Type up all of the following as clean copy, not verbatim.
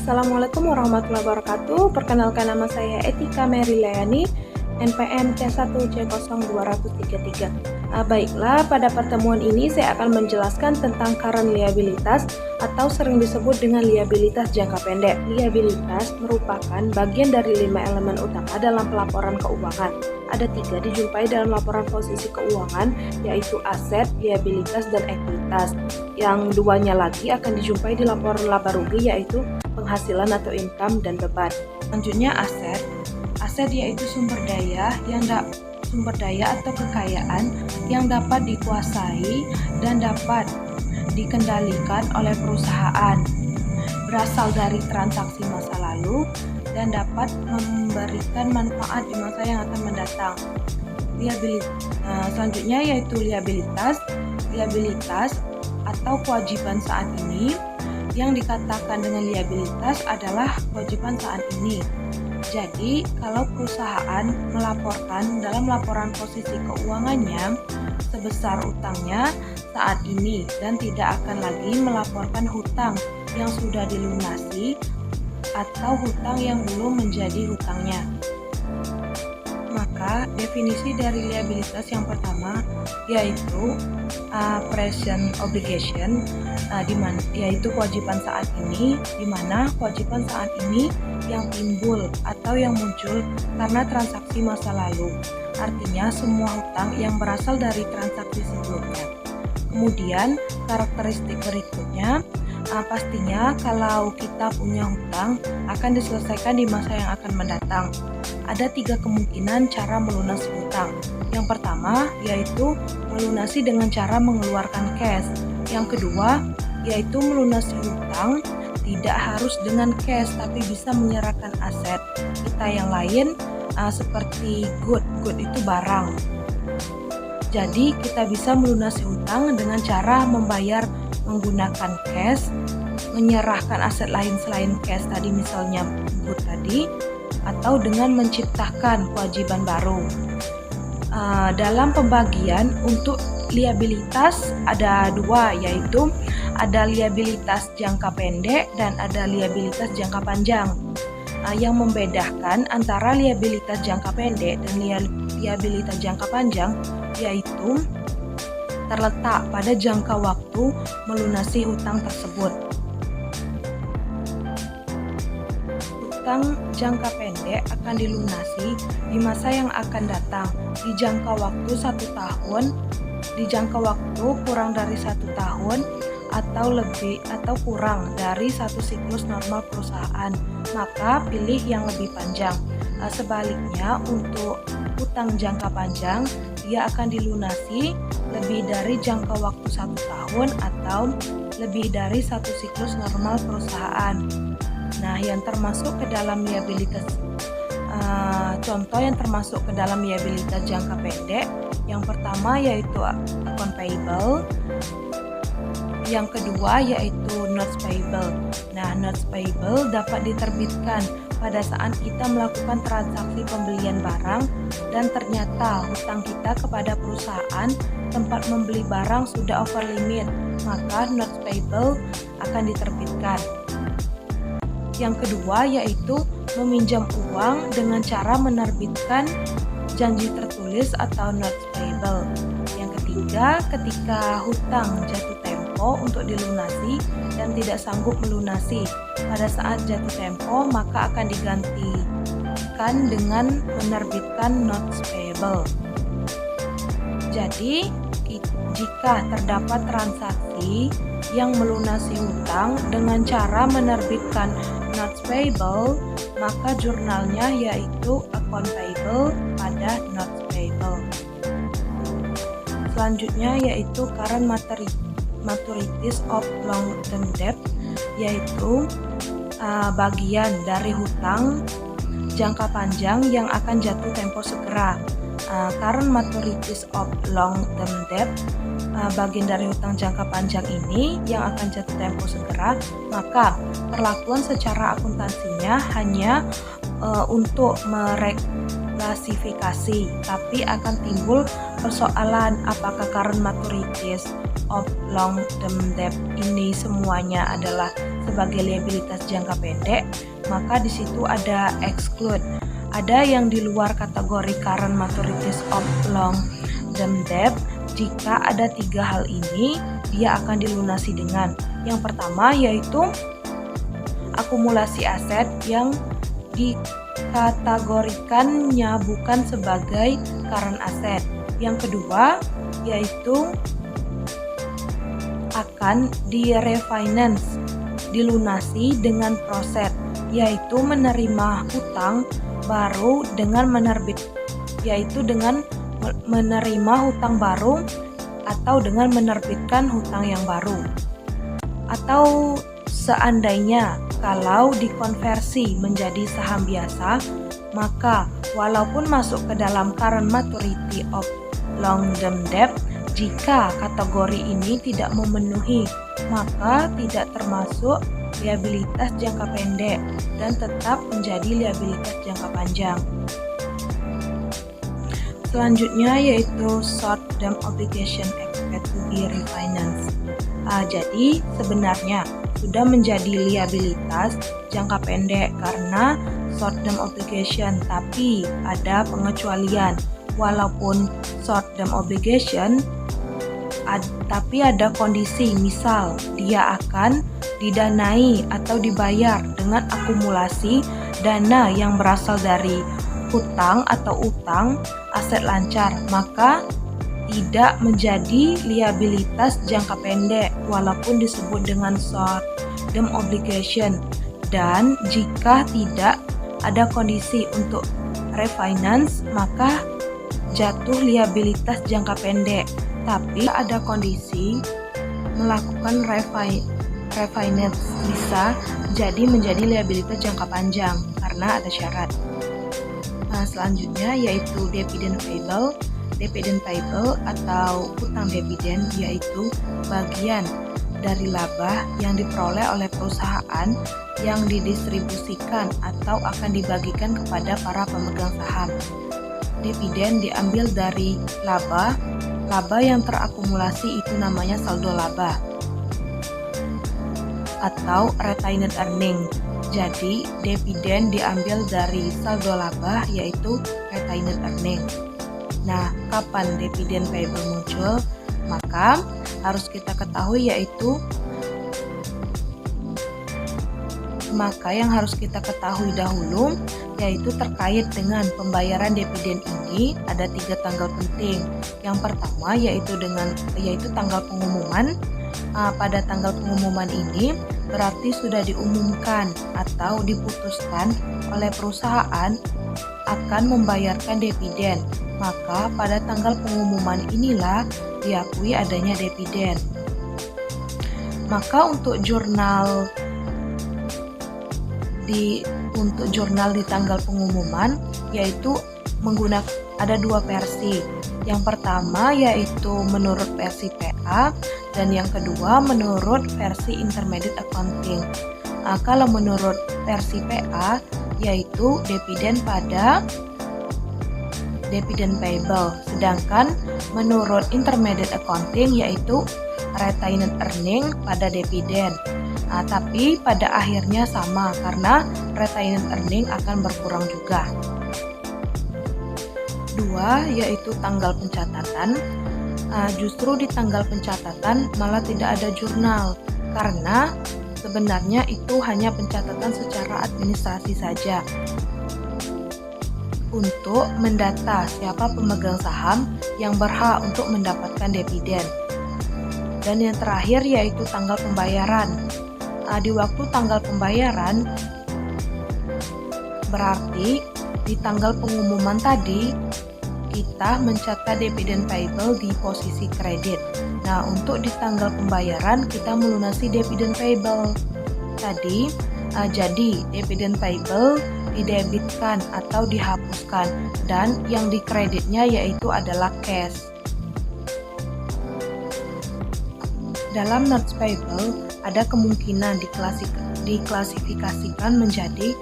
Assalamualaikum warahmatullahi wabarakatuh. Perkenalkan, nama saya Etika Mary Leani, NPM C1C0233. Baiklah, pada pertemuan ini saya akan menjelaskan tentang current liabilitas atau sering disebut dengan liabilitas jangka pendek. Liabilitas merupakan bagian dari 5 elemen utama dalam pelaporan keuangan. Ada 3 dijumpai dalam laporan posisi keuangan, yaitu aset, liabilitas, dan ekuitas. Yang duanya lagi akan dijumpai di laporan laba rugi, yaitu penghasilan atau income dan beban. Selanjutnya aset. Aset yaitu sumber daya atau kekayaan yang dapat dikuasai dan dapat dikendalikan oleh perusahaan, berasal dari transaksi masa lalu dan dapat memberikan manfaat di masa yang akan mendatang. Selanjutnya yaitu liabilitas. Liabilitas atau kewajiban saat ini. Yang dikatakan dengan liabilitas adalah kewajiban saat ini. Jadi, kalau perusahaan melaporkan dalam laporan posisi keuangannya sebesar utangnya saat ini dan tidak akan lagi melaporkan hutang yang sudah dilunasi atau hutang yang belum menjadi hutangnya. Maka definisi dari liabilitas yang pertama yaitu present obligation, yaitu kewajiban saat ini, di mana kewajiban saat ini yang timbul atau yang muncul karena transaksi masa lalu. Artinya semua hutang yang berasal dari transaksi sebelumnya. Kemudian karakteristik berikutnya, pastinya kalau kita punya hutang akan diselesaikan di masa yang akan mendatang. Ada 3 kemungkinan cara melunasi hutang. Yang pertama yaitu melunasi dengan cara mengeluarkan cash. Yang kedua yaitu melunasi hutang tidak harus dengan cash, tapi bisa menyerahkan aset kita yang lain seperti good itu barang. Jadi kita bisa melunasi hutang dengan cara membayar menggunakan cash, menyerahkan aset lain selain cash tadi, misalnya good tadi, atau dengan menciptakan kewajiban baru. Dalam pembagian untuk liabilitas ada 2, yaitu ada liabilitas jangka pendek dan ada liabilitas jangka panjang. Yang membedakan antara liabilitas jangka pendek dan liabilitas jangka panjang yaitu terletak pada jangka waktu melunasi hutang tersebut. Hutang jangka pendek akan dilunasi di masa yang akan datang di jangka waktu 1 tahun, di jangka waktu kurang dari 1 tahun atau lebih atau kurang dari 1 siklus normal perusahaan, maka pilih yang lebih panjang. Sebaliknya untuk hutang jangka panjang dia akan dilunasi lebih dari jangka waktu 1 tahun atau lebih dari 1 siklus normal perusahaan. Nah, yang termasuk ke dalam liabilitas contoh yang termasuk ke dalam liabilitas jangka pendek, yang pertama yaitu account payable, yang kedua yaitu notes payable. Nah, notes payable dapat diterbitkan pada saat kita melakukan transaksi pembelian barang dan ternyata hutang kita kepada perusahaan tempat membeli barang sudah over limit, maka notes payable akan diterbitkan. Yang kedua yaitu meminjam uang dengan cara menerbitkan janji tertulis atau notes payable. Yang ketiga, ketika hutang jatuh tempo untuk dilunasi dan tidak sanggup melunasi pada saat jatuh tempo, maka akan digantikan dengan menerbitkan notes payable. Jadi, jika terdapat transaksi yang melunasi hutang dengan cara menerbitkan notes payable, maka jurnalnya yaitu account payable pada notes payable. Selanjutnya yaitu current maturities of long term debt, yaitu bagian dari hutang jangka panjang yang akan jatuh tempo segera. Current maturities of long term debt, bagian dari hutang jangka panjang ini yang akan jatuh tempo segera, maka perlakuan secara akuntansinya hanya untuk klasifikasi, tapi akan timbul persoalan apakah current maturities of long term debt ini semuanya adalah sebagai liabilitas jangka pendek, maka di situ ada exclude. Ada yang di luar kategori current maturities of long term debt. Jika ada 3 hal ini, dia akan dilunasi dengan yang pertama yaitu akumulasi aset yang dikategorikannya bukan sebagai current asset. Yang kedua yaitu akan di-refinance, dilunasi dengan proses, yaitu menerima hutang baru dengan menerima hutang baru atau dengan menerbitkan hutang yang baru. Atau seandainya kalau dikonversi menjadi saham biasa, maka walaupun masuk ke dalam current maturity of long term debt, jika kategori ini tidak memenuhi, maka tidak termasuk liabilitas jangka pendek dan tetap menjadi liabilitas jangka panjang. Selanjutnya yaitu short term obligation expect to be refinanced. Jadi sebenarnya sudah menjadi liabilitas jangka pendek karena short term obligation, tapi ada pengecualian. Walaupun short term obligation, tapi ada kondisi, misal dia akan didanai atau dibayar dengan akumulasi dana yang berasal dari hutang atau utang aset lancar, maka tidak menjadi liabilitas jangka pendek walaupun disebut dengan short term obligation. Dan jika tidak ada kondisi untuk refinance, maka jatuh liabilitas jangka pendek. Tapi ada kondisi melakukan refinance, bisa jadi menjadi liabilitas jangka panjang karena ada syarat. Selanjutnya yaitu dividend payable. Dividend payable atau hutang dividen yaitu bagian dari laba yang diperoleh oleh perusahaan yang didistribusikan atau akan dibagikan kepada para pemegang saham. Dividen diambil dari laba yang terakumulasi itu namanya saldo laba atau retained earning. Jadi dividen diambil dari saldo laba yaitu retained earning. Nah, kapan dividen payable muncul? Maka harus kita ketahui yang harus kita ketahui dahulu yaitu terkait dengan pembayaran dividen ini ada 3 tanggal penting. Yang pertama yaitu tanggal pengumuman. Pada tanggal pengumuman ini berarti sudah diumumkan atau diputuskan oleh perusahaan akan membayarkan dividen. Maka pada tanggal pengumuman inilah diakui adanya dividen. Maka untuk jurnal di tanggal pengumuman yaitu ada 2 versi. Yang pertama yaitu menurut versi PA dan yang kedua menurut versi intermediate accounting. Kalau menurut versi PA yaitu dividen pada dividen payable, sedangkan menurut intermediate accounting yaitu retained earning pada dividen. Tapi pada akhirnya sama karena retained earning akan berkurang juga. 2 yaitu tanggal pencatatan. Justru di tanggal pencatatan malah tidak ada jurnal karena sebenarnya itu hanya pencatatan secara administrasi saja untuk mendata siapa pemegang saham yang berhak untuk mendapatkan dividen. Dan yang terakhir yaitu tanggal pembayaran. Di waktu tanggal pembayaran berarti di tanggal pengumuman tadi kita mencatat dividen payable di posisi kredit. Nah, untuk di tanggal pembayaran kita melunasi dividen payable tadi. Jadi dividen payable didebitkan atau dihapuskan dan yang dikreditnya yaitu adalah cash. Dalam notes payable ada kemungkinan diklasifikasikan menjadi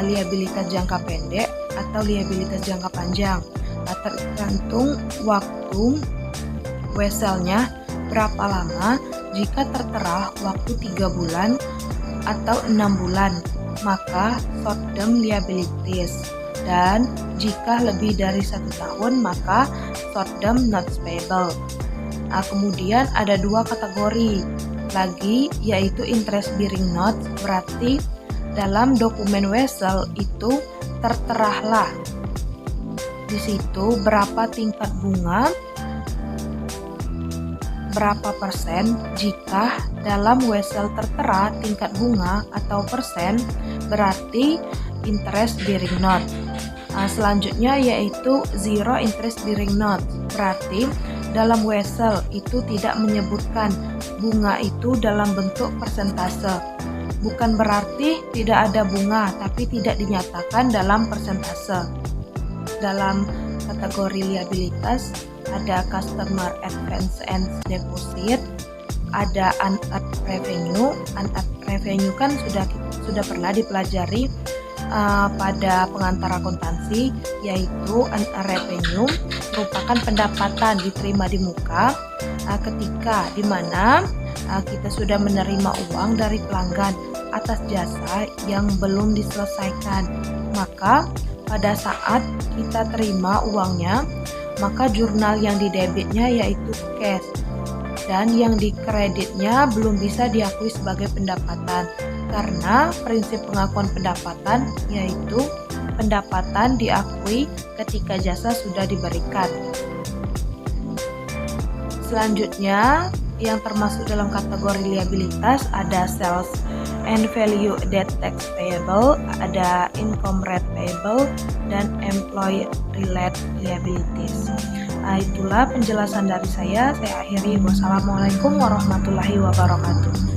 liabilitas jangka pendek atau liabilitas jangka panjang. Tergantung waktu weselnya berapa lama. Jika tertera waktu 3 bulan atau 6 bulan, maka short term liabilities. Dan jika lebih dari 1 tahun, maka short term notes payable. Kemudian ada 2 kategori lagi, yaitu interest bearing notes. Berarti dalam dokumen wesel itu terteralah di situ berapa tingkat bunga, berapa persen. Jika dalam wesel tertera tingkat bunga atau persen, berarti interest bearing note. Selanjutnya yaitu zero interest bearing note. Berarti dalam wesel itu tidak menyebutkan bunga itu dalam bentuk persentase. Bukan berarti tidak ada bunga, tapi tidak dinyatakan dalam persentase. Dalam kategori liabilitas ada customer advance and deposit, ada unearned revenue. Unearned revenue kan sudah pernah dipelajari pada pengantar akuntansi, yaitu unearned revenue merupakan pendapatan diterima di muka ketika dimana kita sudah menerima uang dari pelanggan atas jasa yang belum diselesaikan. Maka pada saat kita terima uangnya, maka jurnal yang didebitnya yaitu cash, dan yang dikreditnya belum bisa diakui sebagai pendapatan, karena prinsip pengakuan pendapatan yaitu pendapatan diakui ketika jasa sudah diberikan. Selanjutnya yang termasuk dalam kategori liabilitas ada sales and value added tax payable, ada income rate payable, dan employee related liabilities. Itulah penjelasan dari saya. Saya akhiri. Wassalamualaikum warahmatullahi wabarakatuh.